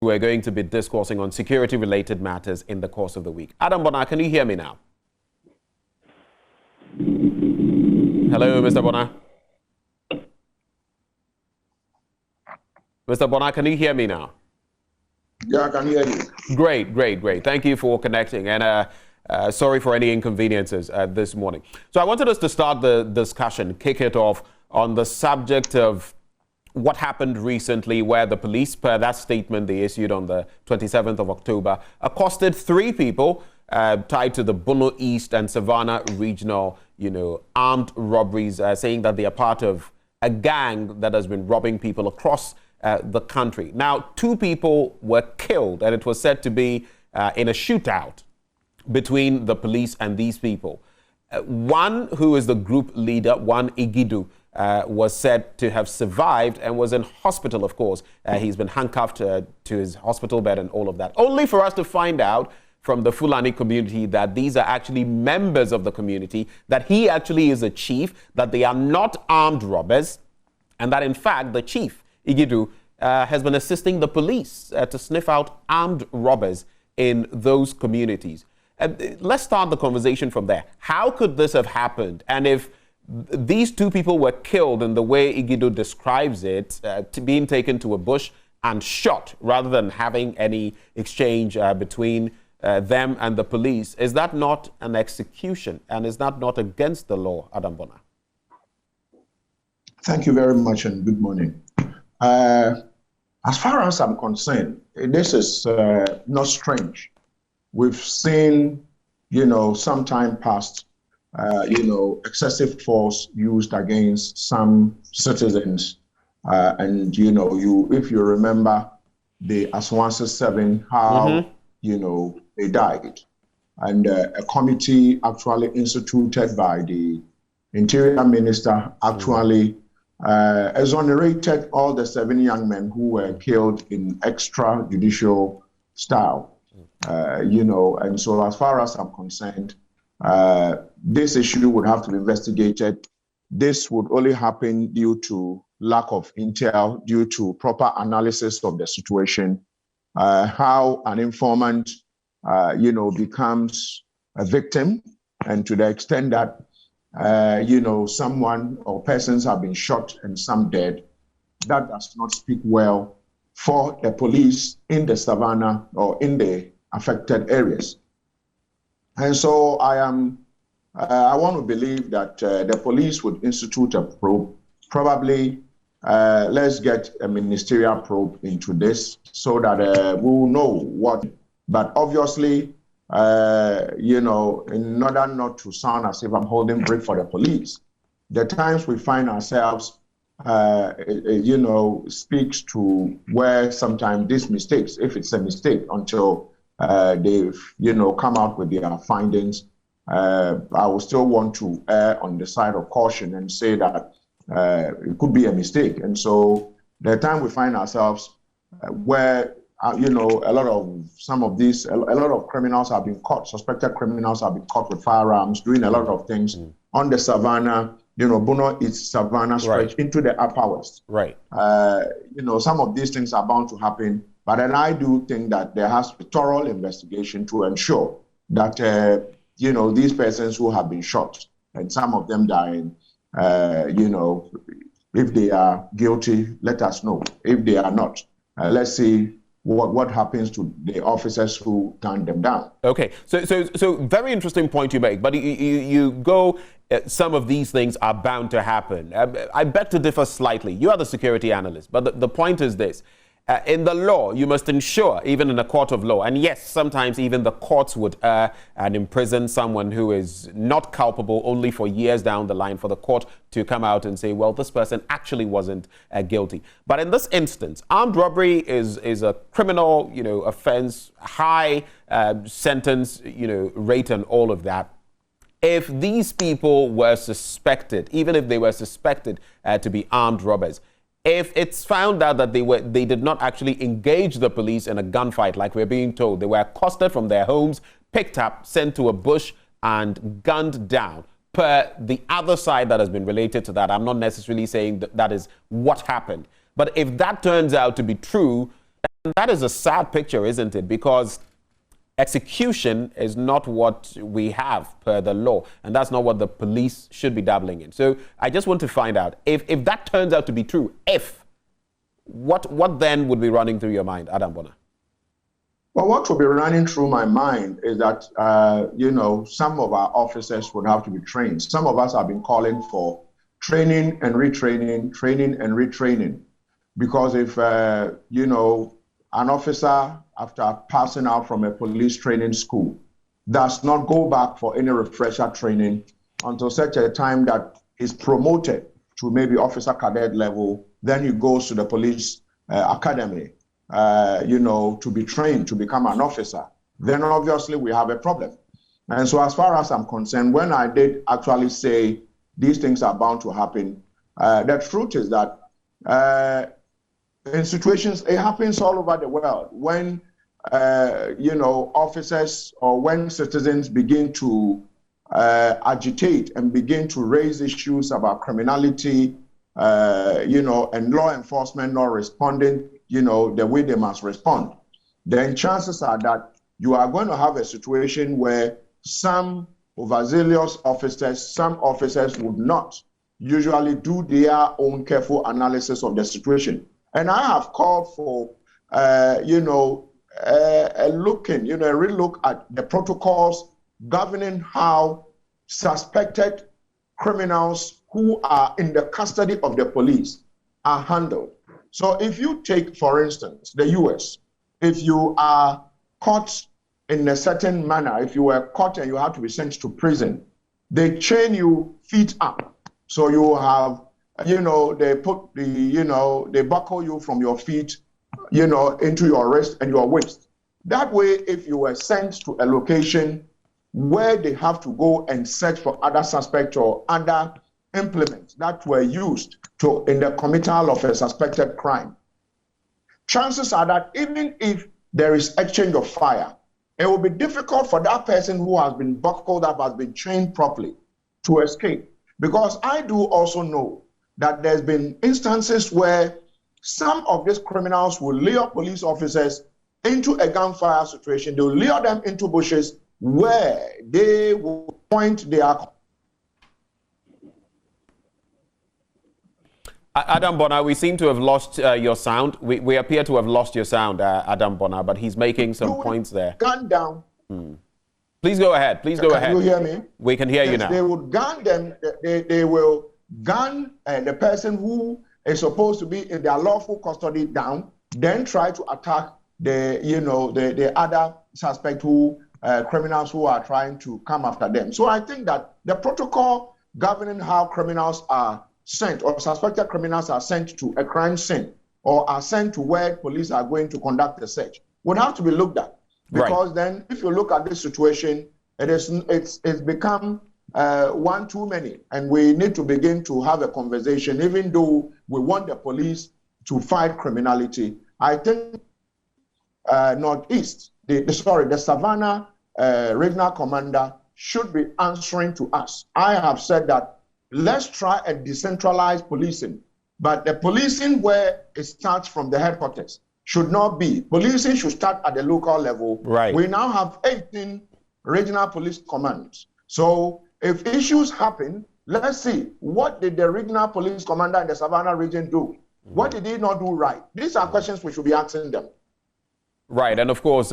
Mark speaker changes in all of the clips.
Speaker 1: we're going to be discussing on security-related matters in the course of the week. Adam Bonner, can you hear me now? Hello, Mr. Bonner. Mr. Bonner, can you hear me now?
Speaker 2: Yeah, I can hear you.
Speaker 1: Great. Thank you for connecting. And sorry for any inconveniences this morning. So I wanted us to start the discussion, kick it off on the subject of what happened recently where the police, per that statement they issued on the 27th of October, accosted 3 people tied to the Bono East and Savannah regional, armed robberies, saying that they are part of a gang that has been robbing people across the country. Now, 2 people were killed, and it was said to be in a shootout between the police and these people. One who is the group leader, one Igidu, was said to have survived and was in hospital, of course. He's been handcuffed to his hospital bed and all of that. Only for us to find out from the Fulani community that these are actually members of the community, that he actually is a chief, that they are not armed robbers, and that in fact the chief, Igidu, has been assisting the police to sniff out armed robbers in those communities. Let's start the conversation from there. How could this have happened? And if these 2 people were killed in the way Igidu describes it, being taken to a bush and shot rather than having any exchange between them and the police, is that not an execution? And is that not against the law, Adam Bonner?
Speaker 2: Thank you very much and good morning. As far as I'm concerned, this is not strange. We've seen, some time past, excessive force used against some citizens. And, if you remember the Aswansi 7, how, they died. And a committee actually instituted by the Interior Minister actually exonerated all the 7 young men who were killed in extrajudicial style. And so as far as I'm concerned, this issue would have to be investigated. This would only happen due to lack of intel, due to proper analysis of the situation, how an informant, becomes a victim, and to the extent that, someone or persons have been shot and some dead, that does not speak well for the police in the Savannah or in the affected areas. And so I want to believe that the police would institute a probe. Probably let's get a ministerial probe into this so that we'll know what. But obviously, in order not to sound as if I'm holding brief for the police, the times we find ourselves, speaks to where sometimes these mistakes, if it's a mistake, until they've, come out with their findings, I will still want to err on the side of caution and say that it could be a mistake. And so the time we find ourselves where, a lot of criminals have been caught, suspected criminals have been caught with firearms, doing a lot of things on the Savannah, Bono East Savannah stretch into the Upper West.
Speaker 1: Right.
Speaker 2: Some of these things are bound to happen, but then I do think that there has to be thorough investigation to ensure that, these persons who have been shot, and some of them dying, if they are guilty, let us know. If they are not, let's see what happens to the officers who gunned them down.
Speaker 1: Okay, so very interesting point you make, but you go, some of these things are bound to happen. I beg to differ slightly. You are the security analyst, but the point is this. In the law, you must ensure, even in a court of law, and yes, sometimes even the courts would and imprison someone who is not culpable only for years down the line for the court to come out and say, well, this person actually wasn't guilty. But in this instance, armed robbery is a criminal, offense, high sentence, rate and all of that. If these people were suspected, even if they were suspected to be armed robbers, if it's found out that they did not actually engage the police in a gunfight like we're being told, they were accosted from their homes, picked up, sent to a bush and gunned down, per the other side that has been related to that. I'm not necessarily saying that is what happened. But if that turns out to be true, that is a sad picture, isn't it? Because execution is not what we have per the law, and that's not what the police should be dabbling in. So I just want to find out if that turns out to be true, what then would be running through your mind, Adam Bonner?
Speaker 2: Well, what will be running through my mind is that, some of our officers would have to be trained. Some of us have been calling for training and retraining, training and retraining. Because if, an officer, after passing out from a police training school, does not go back for any refresher training until such a time that is promoted to maybe officer cadet level, then he goes to the police academy, to be trained to become an officer, then obviously we have a problem. And so as far as I'm concerned, when I did actually say these things are bound to happen, the truth is that in situations, it happens all over the world. When, officers or when citizens begin to agitate and begin to raise issues about criminality, and law enforcement not responding, the way they must respond, then chances are that you are going to have a situation where some overzealous officers, some officers would not usually do their own careful analysis of the situation. And I have called for, a relook at the protocols governing how suspected criminals who are in the custody of the police are handled. So if you take, for instance, the US, if you are caught in a certain manner, if you were caught and you have to be sent to prison, they chain you feet up. So you have they put they buckle you from your feet, into your wrist and your waist. That way, if you were sent to a location where they have to go and search for other suspects or other implements that were used in the committal of a suspected crime, chances are that even if there is exchange of fire, it will be difficult for that person who has been buckled up, has been trained properly, to escape. Because I do also know that there's been instances where some of these criminals will lure police officers into a gunfire situation. They'll lure them into bushes where they will point their...
Speaker 1: Adam Bonner, we seem to have lost your sound. We appear to have lost your sound, Adam Bonner, but he's making some points there.
Speaker 2: Gun down.
Speaker 1: Please go ahead. Please go ahead.
Speaker 2: Can you hear me?
Speaker 1: We can hear you now.
Speaker 2: They would gun them. They will gun the person who is supposed to be in their lawful custody down, then try to attack the other suspect criminals who are trying to come after them. So I think that the protocol governing how criminals are sent or suspected criminals are sent to a crime scene or are sent to where police are going to conduct a search would have to be looked at. Because then if you look at this situation, it's become one too many. And we need to begin to have a conversation, even though we want the police to fight criminality. I think Northeast, the Savannah regional commander should be answering to us. I have said that let's try a decentralized policing, but the policing where it starts from the headquarters should not be. Policing should start at the local level.
Speaker 1: Right.
Speaker 2: We now have 18 regional police commands. So if issues happen, let's see, what did the regional police commander in the Savannah region do? What did he not do right? These are questions we should be asking them.
Speaker 1: Right, and of course,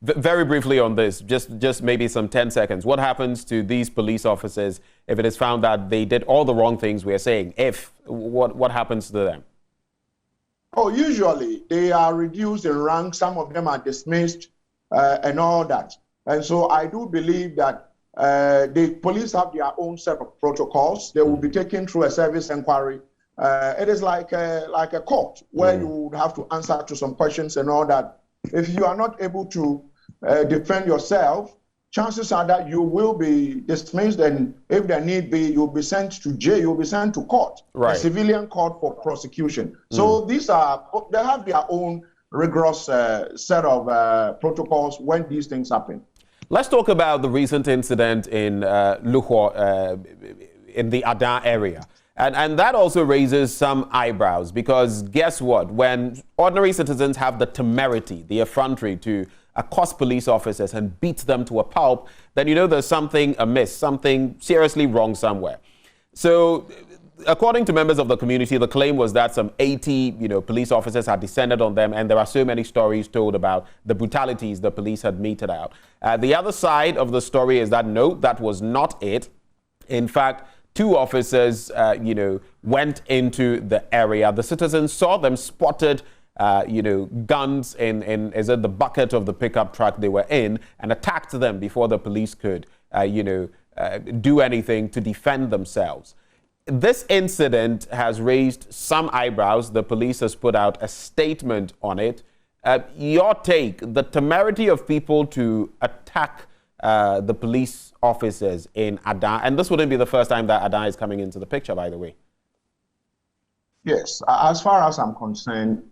Speaker 1: very briefly on this, just maybe some 10 seconds. What happens to these police officers if it is found that they did all the wrong things we are saying? What happens to them?
Speaker 2: Oh, usually they are reduced in rank. Some of them are dismissed and all that. And so I do believe that the police have their own set of protocols. They will be taken through a service inquiry. It is like a court where you would have to answer to some questions and all that. If you are not able to defend yourself, chances are that you will be dismissed, and if there need be, you'll be sent to jail, you'll be sent to court, a civilian court for prosecution. So they have their own rigorous set of protocols when these things happen.
Speaker 1: Let's talk about the recent incident in Luhua, in the Adan area. And that also raises some eyebrows, because guess what? When ordinary citizens have the temerity, the effrontery to accost police officers and beat them to a pulp, then you know there's something amiss, something seriously wrong somewhere. So according to members of the community, the claim was that some 80, police officers had descended on them, and there are so many stories told about the brutalities the police had meted out. The other side of the story is that no, that was not it. In fact, 2 officers, went into the area. The citizens saw them, spotted, guns in the bucket of the pickup truck they were in, and attacked them before the police could, do anything to defend themselves. This incident has raised some eyebrows. The police has put out a statement on it. Your take, the temerity of people to attack the police officers in Adan, and this wouldn't be the first time that Adan is coming into the picture, by the way.
Speaker 2: Yes, as far as I'm concerned,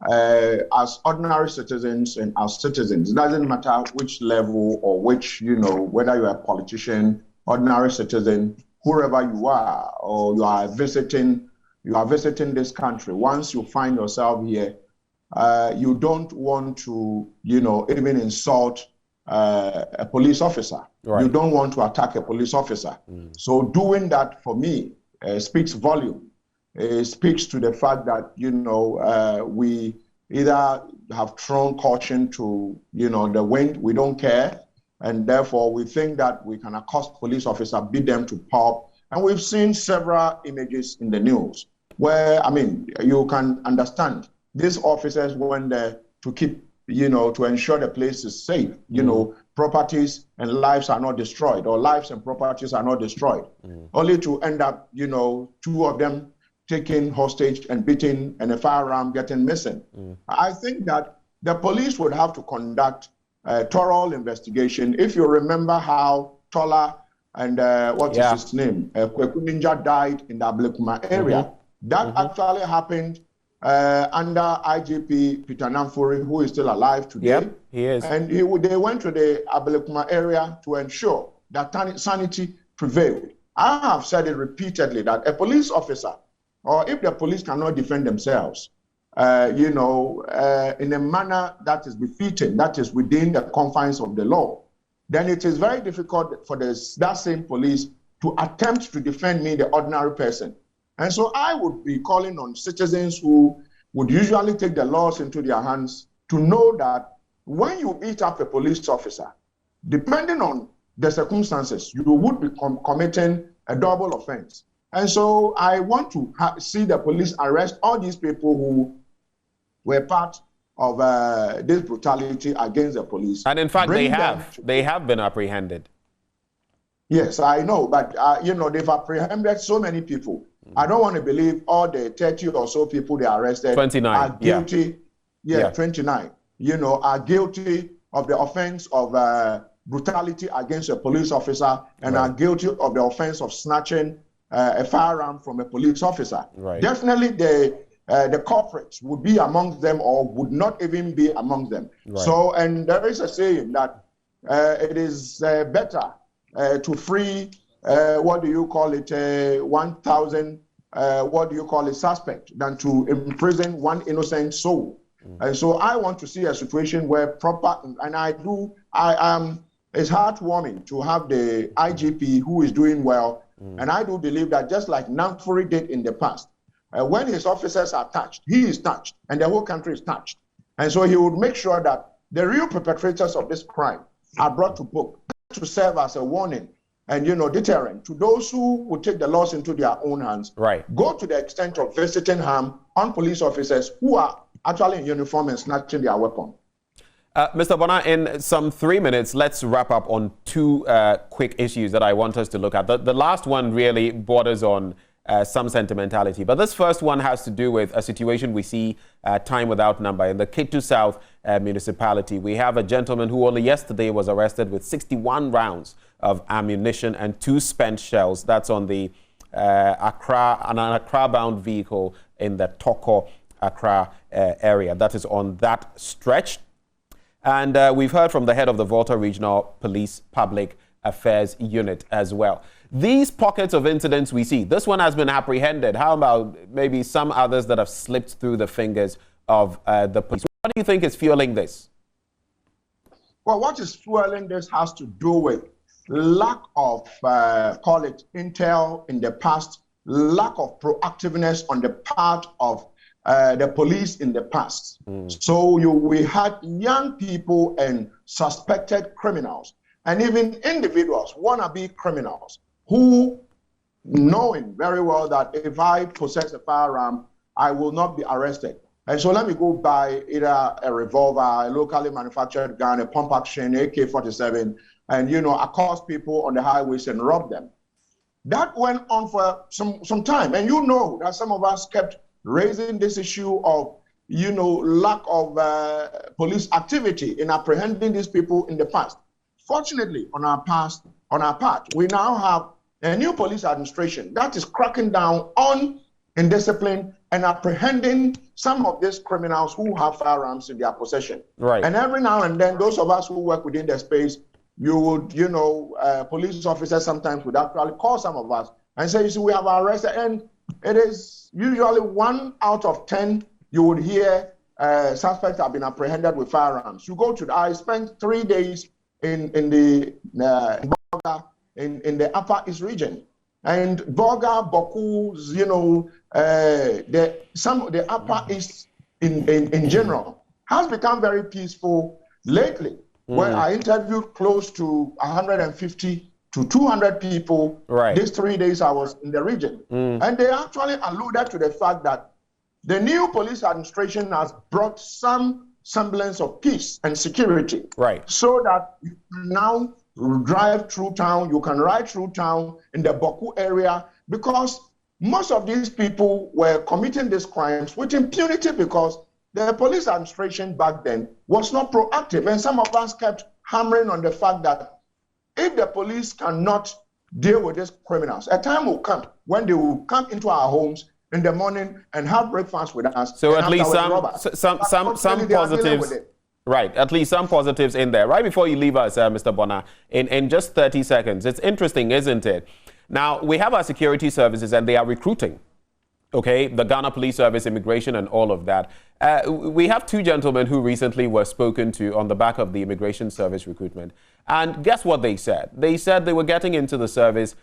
Speaker 2: as ordinary citizens and as citizens, it doesn't matter which level or which, whether you're a politician, ordinary citizen, whoever you are, or you are visiting this country. Once you find yourself here, you don't want to, even insult a police officer. Right. You don't want to attack a police officer. So doing that, for me, speaks volume. It speaks to the fact that, we either have thrown caution to, the wind, we don't care, and therefore we think that we can accost police officers, beat them to pulp. And we've seen several images in the news where, you can understand these officers went there to keep, to ensure the place is safe, properties and lives are not destroyed, or lives and properties are not destroyed, only to end up, 2 of them taken hostage and beaten, and a firearm getting missing. I think that the police would have to conduct a thorough investigation. If you remember how Tola and what is his name, Kweku Ninja died in the Ablekuma area, that actually happened under IGP Peter Namfuri, who is still alive today.
Speaker 1: Yep, he is.
Speaker 2: And they went to the Ablekuma area to ensure that sanity prevailed. I have said it repeatedly that a police officer, or if the police cannot defend themselves, in a manner that is befitting, that is within the confines of the law, then it is very difficult for that same police to attempt to defend me, the ordinary person. And so I would be calling on citizens who would usually take the laws into their hands to know that when you beat up a police officer, depending on the circumstances, you would be committing a double offense. And so I want to see the police arrest all these people who were part of this brutality against the police.
Speaker 1: And in fact, they have been apprehended.
Speaker 2: Yes, I know, but they've apprehended so many people. I don't want to believe all the 30 or so people they arrested
Speaker 1: 29
Speaker 2: are guilty. 29. Are guilty of the offense of brutality against a police officer, and are guilty of the offense of snatching a firearm from a police officer. Right. Definitely, the culprits would be among them, or would not even be among them. Right. So, and there is a saying that it is better to free 1,000 suspect than to imprison one innocent soul. And so I want to see a situation where it's heartwarming to have the IGP who is doing well. And I do believe that just like Namfuri did in the past, when his officers are touched, he is touched, and the whole country is touched. And so he would make sure that the real perpetrators of this crime are brought to book, to serve as a warning and, deterrent to those who would take the laws into their own hands. Right. Go to the extent of visiting harm on police officers who are actually in uniform and snatching their weapon.
Speaker 1: Mr. Bonner, in some 3 minutes, let's wrap up on 2 quick issues that I want us to look at. The last one really borders on some sentimentality, but this first one has to do with a situation we see time without number in the Ketu South municipality. We have a gentleman who only yesterday was arrested with 61 rounds of ammunition and 2 spent shells. That's on the Accra-bound vehicle in the Toko Accra area. That is on that stretch. And we've heard from the head of the Volta Regional Police Public Affairs Unit as well. These pockets of incidents we see, this one has been apprehended. How about maybe some others that have slipped through the fingers of the police? What do you think is fueling this?
Speaker 2: Well, what is fueling this has to do with lack of, call it intel in the past, lack of proactiveness on the part of the police in the past. So we had young people and suspected criminals, and even individuals, wannabe criminals, who knowing very well that if I possess a firearm, I will not be arrested. And so let me go buy either a revolver, a locally manufactured gun, a pump action, AK-47, and, accost people on the highways and rob them. That went on for some time. And you know that some of us kept raising this issue of, lack of police activity in apprehending these people in the past. Fortunately, on our part, we now have a new police administration that is cracking down on indiscipline and apprehending some of these criminals who have firearms in their possession.
Speaker 1: Right.
Speaker 2: And every now and then, those of us who work within the space, you would, police officers sometimes would actually call some of us and say, you see, we have arrested. And it is usually 1 out of 10 you would hear suspects have been apprehended with firearms. You go to, I spent 3 days in the Upper East region. And Boga, Boku, the Upper East in general has become very peaceful lately. Where I interviewed close to 150 to 200 people these 3 days I was in the region. And they actually alluded to the fact that the new police administration has brought some semblance of peace and security.
Speaker 1: Right.
Speaker 2: So that you can now drive through town, you can ride through town in the Boku area, because most of these people were committing these crimes with impunity because the police administration back then was not proactive. And some of us kept hammering on the fact that if the police cannot deal with these criminals, a time will come when they will come into our homes in the morning and have breakfast with us.
Speaker 1: So at least some positives. Right, at least some positives in there. Right before you leave us, Mr. Bonner, in just 30 seconds, it's interesting, isn't it? Now, we have our security services and they are recruiting. Okay, the Ghana Police Service, immigration, and all of that. We have two gentlemen who recently were spoken to on the back of the immigration service recruitment. And guess what they said? They said they were getting into the service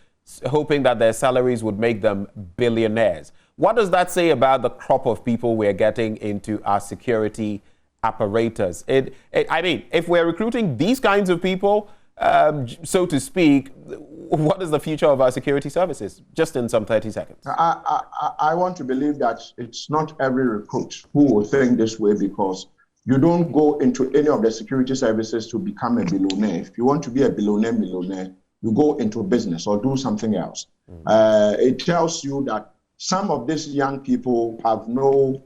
Speaker 1: hoping that their salaries would make them billionaires. What does that say about the crop of people we're getting into our security apparatus? I mean, if we're recruiting these kinds of people, so to speak, what is the future of our security services? Just in some 30 seconds.
Speaker 2: I want to believe that it's not every recruit who will think this way, because you don't go into any of the security services to become a billionaire. If you want to be a millionaire, you go into business or do something else. It tells you that some of these young people have no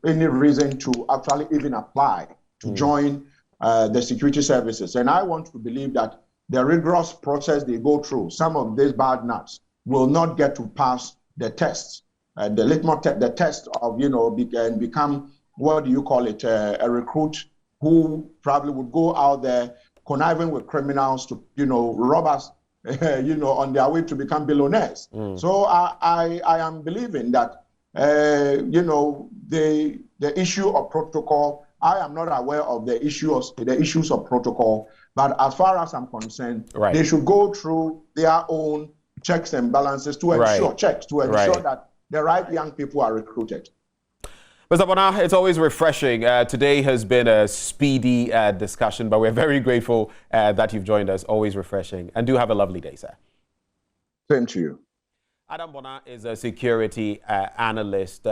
Speaker 2: any reason to actually even apply to join the security services. And I want to believe that the rigorous process they go through, some of these bad nuts will not get to pass the tests, the litmus test, the test of, and become, what do you call it, a recruit who probably would go out there conniving with criminals to, rob us, on their way to become billionaires. So I am believing that, the issue of protocol, I am not aware of the issues of protocol, but as far as I'm concerned, they should go through their own checks and balances to ensure that the right young people are recruited.
Speaker 1: Mr. Bonner, it's always refreshing. Today has been a speedy discussion, but we're very grateful that you've joined us. Always refreshing. And do have a lovely day, sir.
Speaker 2: Same to you.
Speaker 1: Adam Bonner is a security analyst.